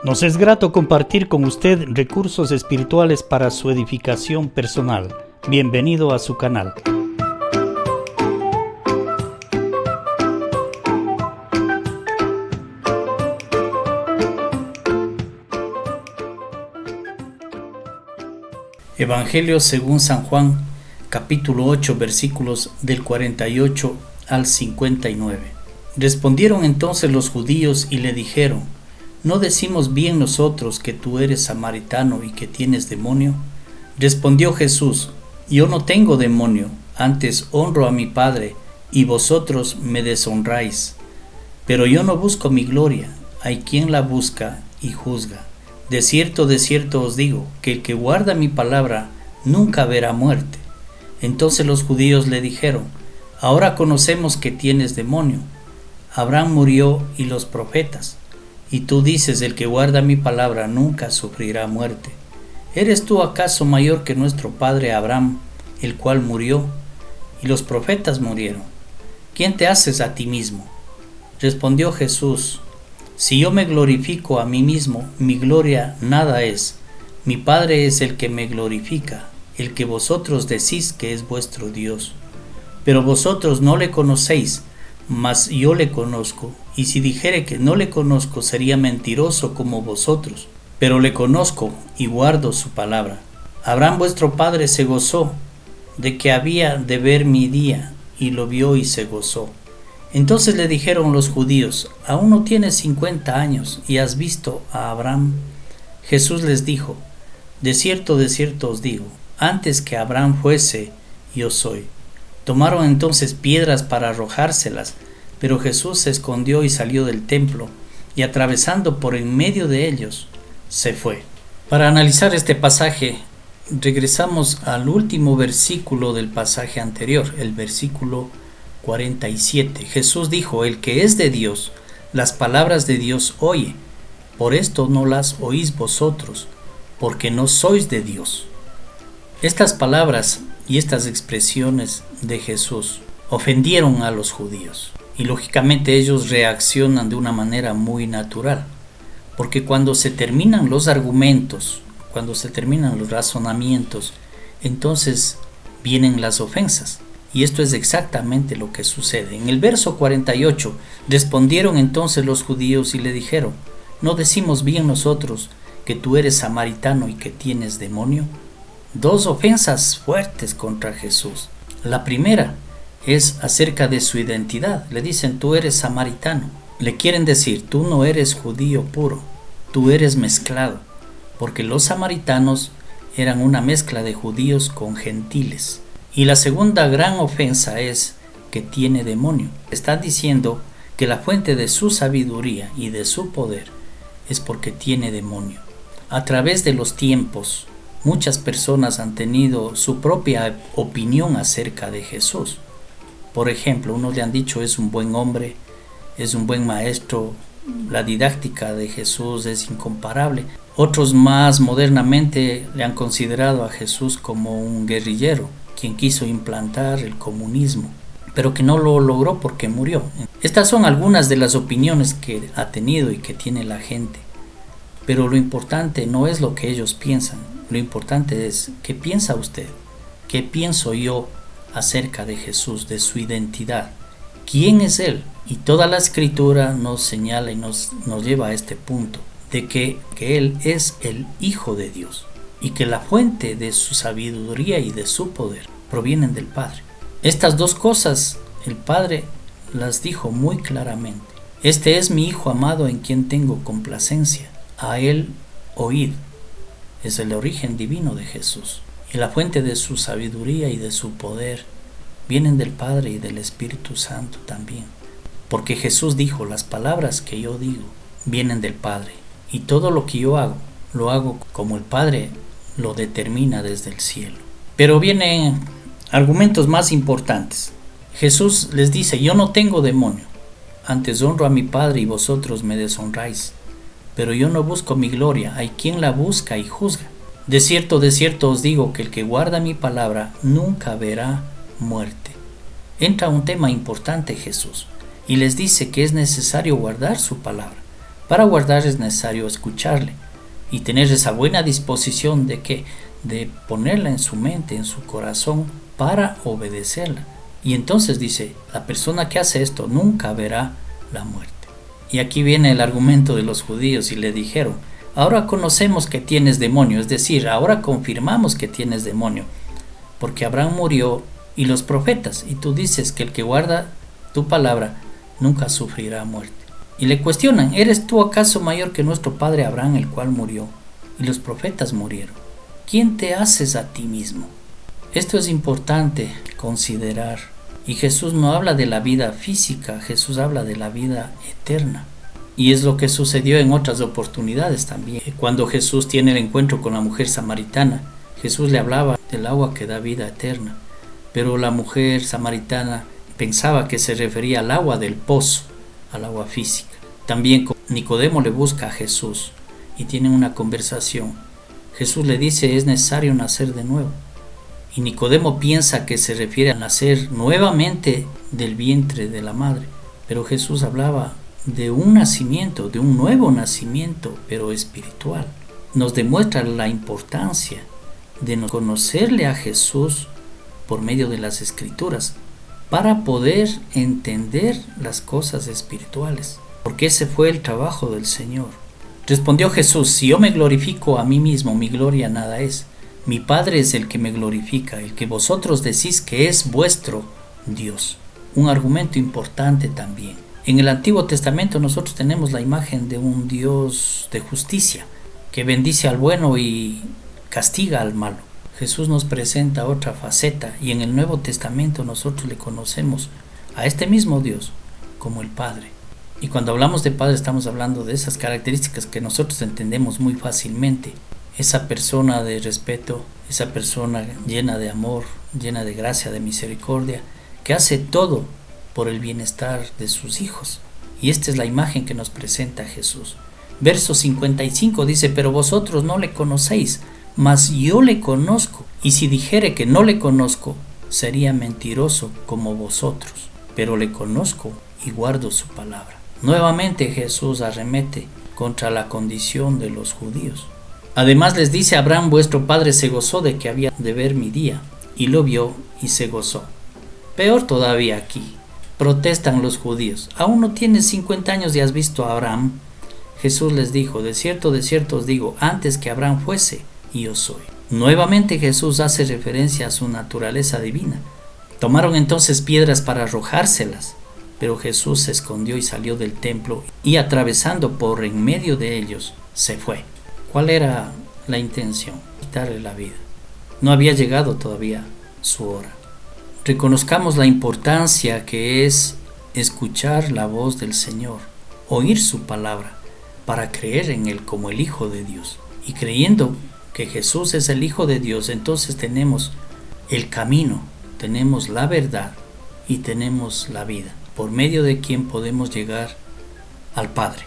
Nos es grato compartir con usted recursos espirituales para su edificación personal. Bienvenido a su canal. Evangelio según San Juan, capítulo 8, versículos del 48 al 59. Respondieron entonces los judíos y le dijeron: ¿No decimos bien nosotros que tú eres samaritano y que tienes demonio? Respondió Jesús: Yo no tengo demonio, antes honro a mi Padre, y vosotros me deshonráis. Pero yo no busco mi gloria, hay quien la busca y juzga. De cierto os digo, que el que guarda mi palabra nunca verá muerte. Entonces los judíos le dijeron: Ahora conocemos que tienes demonio. Abraham murió y los profetas. Y tú dices: el que guarda mi palabra nunca sufrirá muerte. ¿Eres tú acaso mayor que nuestro padre Abraham, el cual murió, y los profetas murieron? ¿Quién te haces a ti mismo? Respondió Jesús: Si yo me glorifico a mí mismo, mi gloria nada es. Mi Padre es el que me glorifica, el que vosotros decís que es vuestro Dios. Pero vosotros no le conocéis, mas yo le conozco, y si dijere que no le conozco, sería mentiroso como vosotros. Pero le conozco y guardo su palabra. Abraham vuestro padre se gozó de que había de ver mi día, y lo vio y se gozó. Entonces le dijeron los judíos: ¿Aún no tienes 50 años y has visto a Abraham? Jesús les dijo: De cierto os digo, antes que Abraham fuese, yo soy. Tomaron entonces piedras para arrojárselas, pero Jesús se escondió y salió del templo, y atravesando por en medio de ellos, se fue. Para analizar este pasaje, regresamos al último versículo del pasaje anterior, el versículo 47. Jesús dijo: El que es de Dios, las palabras de Dios oye. Por esto no las oís vosotros, porque no sois de Dios. Estas palabras y estas expresiones de Jesús ofendieron a los judíos, y lógicamente ellos reaccionan de una manera muy natural, porque cuando se terminan los argumentos, cuando se terminan los razonamientos, entonces vienen las ofensas. Y esto es exactamente lo que sucede. En el verso 48, respondieron entonces los judíos y le dijeron: ¿No decimos bien nosotros que tú eres samaritano y que tienes demonio? Dos ofensas fuertes contra Jesús. La primera es acerca de su identidad. Le dicen: tú eres samaritano. Le quieren decir: tú no eres judío puro, tú eres mezclado, porque los samaritanos eran una mezcla de judíos con gentiles. Y la segunda gran ofensa es que tiene demonio. Están diciendo que la fuente de su sabiduría y de su poder es porque tiene demonio. A través de los tiempos, muchas personas han tenido su propia opinión acerca de Jesús. Por ejemplo, unos le han dicho: es un buen hombre, es un buen maestro, la didáctica de Jesús es incomparable. Otros más modernamente le han considerado a Jesús como un guerrillero, quien quiso implantar el comunismo, pero que no lo logró porque murió. Estas son algunas de las opiniones que ha tenido y que tiene la gente. Pero lo importante no es lo que ellos piensan, lo importante es: ¿qué piensa usted? ¿Qué pienso yo acerca de Jesús, de su identidad? ¿Quién es Él? Y toda la Escritura nos señala y nos lleva a este punto, de que Él es el Hijo de Dios, y que la fuente de su sabiduría y de su poder provienen del Padre. Estas dos cosas el Padre las dijo muy claramente: Este es mi Hijo amado en quien tengo complacencia, a Él oíd. Es el origen divino de Jesús, y la fuente de su sabiduría y de su poder vienen del Padre y del Espíritu Santo también, porque Jesús dijo: las palabras que yo digo vienen del Padre, y todo lo que yo hago, lo hago como el Padre lo determina desde el cielo. Pero vienen argumentos más importantes. Jesús les dice: yo no tengo demonio, antes honro a mi Padre y vosotros me deshonráis. Pero yo no busco mi gloria, hay quien la busca y juzga. De cierto os digo, que el que guarda mi palabra nunca verá muerte. Entra un tema importante Jesús, y les dice que es necesario guardar su palabra, Para guardar es necesario escucharle y tener esa buena disposición de ponerla en su mente, en su corazón, para obedecerla. Y entonces dice, la persona que hace esto nunca verá la muerte. Y aquí viene el argumento de los judíos y le dijeron, ahora conocemos que tienes demonio, es decir, ahora confirmamos que tienes demonio, porque Abraham murió y los profetas, y tú dices que el que guarda tu palabra nunca sufrirá muerte. Y le cuestionan, ¿eres tú acaso mayor que nuestro padre Abraham, el cual murió? Y los profetas murieron. ¿Quién te haces a ti mismo? Esto es importante considerar. Y Jesús no habla de la vida física, Jesús habla de la vida eterna. Y es lo que sucedió en otras oportunidades también. Cuando Jesús tiene el encuentro con la mujer samaritana, Jesús le hablaba del agua que da vida eterna. Pero la mujer samaritana pensaba que se refería al agua del pozo, al agua física. También Nicodemo le busca a Jesús y tienen una conversación. Jesús le dice, es necesario nacer de nuevo. Y Nicodemo piensa que se refiere a nacer nuevamente del vientre de la madre. Pero Jesús hablaba de un nacimiento, de un nuevo nacimiento, pero espiritual. Nos demuestra la importancia de conocerle a Jesús por medio de las Escrituras, para poder entender las cosas espirituales, porque ese fue el trabajo del Señor. Respondió Jesús, si yo me glorifico a mí mismo, mi gloria nada es. Mi Padre es el que me glorifica, el que vosotros decís que es vuestro Dios. Un argumento importante también. En el Antiguo Testamento nosotros tenemos la imagen de un Dios de justicia, que bendice al bueno y castiga al malo. Jesús nos presenta otra faceta y en el Nuevo Testamento nosotros le conocemos a este mismo Dios como el Padre. Y cuando hablamos de Padre estamos hablando de esas características que nosotros entendemos muy fácilmente. Esa persona de respeto, esa persona llena de amor, llena de gracia, de misericordia, que hace todo por el bienestar de sus hijos. Y esta es la imagen que nos presenta Jesús. Verso 55 dice, pero vosotros no le conocéis, mas yo le conozco, y si dijere que no le conozco, sería mentiroso como vosotros, pero le conozco y guardo su palabra. Nuevamente Jesús arremete contra la condición de los judíos. Además les dice, Abraham vuestro padre se gozó de que había de ver mi día, y lo vio y se gozó. Peor todavía aquí, protestan los judíos, aún no tienes 50 años y has visto a Abraham. Jesús les dijo, de cierto os digo, antes que Abraham fuese, yo soy. Nuevamente Jesús hace referencia a su naturaleza divina. Tomaron entonces piedras para arrojárselas, pero Jesús se escondió y salió del templo y atravesando por en medio de ellos, se fue. ¿Cuál era la intención? Quitarle la vida. No había llegado todavía su hora. Reconozcamos la importancia que es escuchar la voz del Señor, oír su palabra, para creer en Él como el Hijo de Dios. Y creyendo que Jesús es el Hijo de Dios, entonces tenemos el camino, tenemos la verdad y tenemos la vida, por medio de quien podemos llegar al Padre.